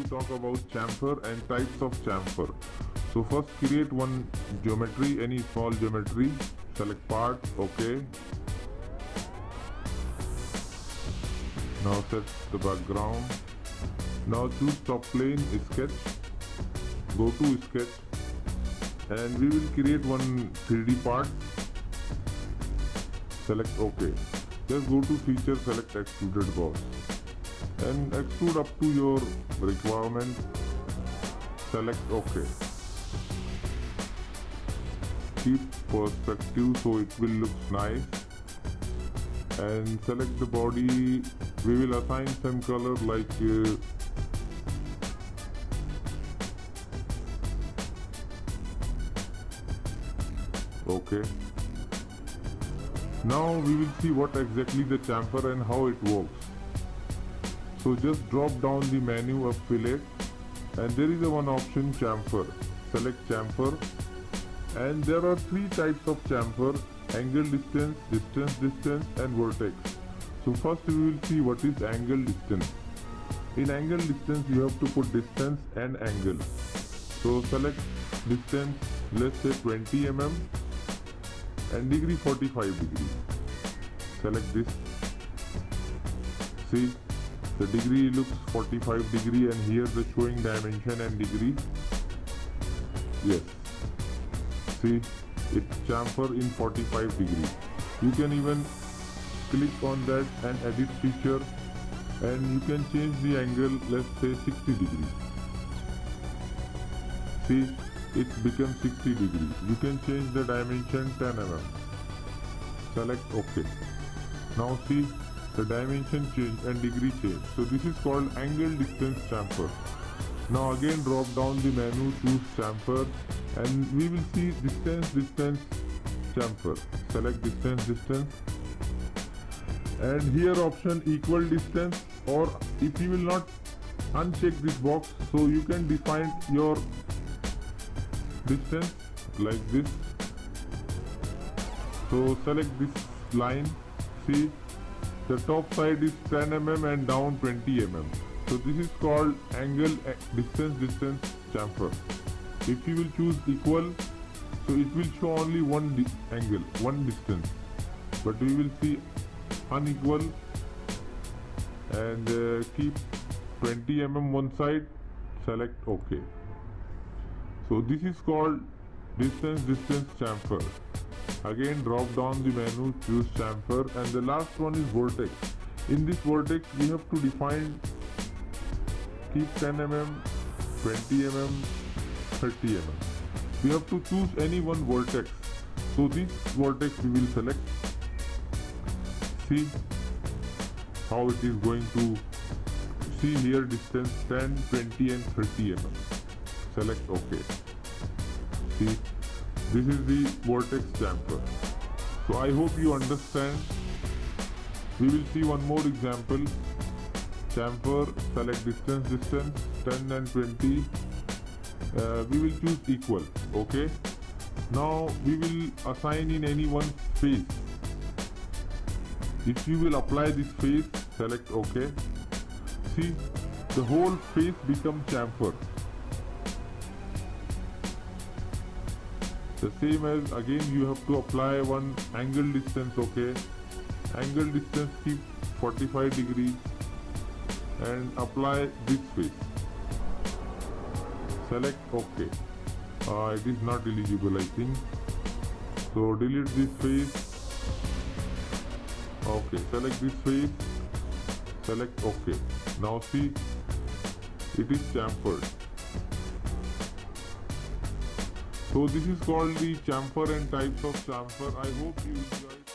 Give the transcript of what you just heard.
talk about chamfer and types of chamfer. So first create one geometry, any small geometry, select part, OK. Now set the background. Now choose top plane, sketch, go to sketch, and we will create one 3D part. Select OK. Just go to feature, select extruded boss and extrude up to your requirement. Select OK. Keep perspective so it will look nice, and select the body. We will assign some color like OK. Now we will see what exactly the chamfer and how it works. So just drop down the menu of fillet, and there is one option chamfer. Select chamfer, and there are three types of chamfer: angle distance, distance, and vertex. So first we will see what is angle distance. In angle distance you have to put distance and angle. So select distance, let's say 20 mm, and degree 45 degrees. Select this. See, the degree looks 45 degree, and here the showing dimension and degree. Yes. See, it's chamfer in 45 degree. You can even click on that and edit feature, and you can change the angle, let's say 60 degrees. See, it becomes 60 degrees. You can change the dimension 10 mm. Select OK. Now see, the dimension change and degree change. So this is called angle distance chamfer. Now again drop down the menu, choose chamfer, and we will see distance chamfer. Select distance, and here option equal distance, or if you will not uncheck this box, so you can define your distance like this. So select this line. See, the top side is 10 mm and down 20 mm. So this is called angle distance chamfer. If you will choose equal, so it will show only one angle, one distance, but we will see unequal, and keep 20 mm one side. Select OK. So this is called distance chamfer. Again drop down the menu, choose chamfer, and the last one is vertex. In this vertex we have to define, keep 10 mm, 20 mm, 30 mm. We have to choose any one vertex. So this vertex we will select. See how it is going to, see here distance 10, 20 and 30 mm. Select OK. See, this is the vertex chamfer. So I hope you understand. We will see one more example. Chamfer, select distance 10 and 20. We will choose equal. OK. Now we will assign in any one face. If you will apply this face, select OK. See, the whole face becomes chamfer. The same as again you have to apply one angle distance. OK. Angle distance keep 45 degrees and apply this face. Select OK. It is not eligible, I think. So delete this face. OK. Select this face. Select OK. Now see, it is chamfered. So this is called the chamfer and types of chamfer. I hope you enjoyed.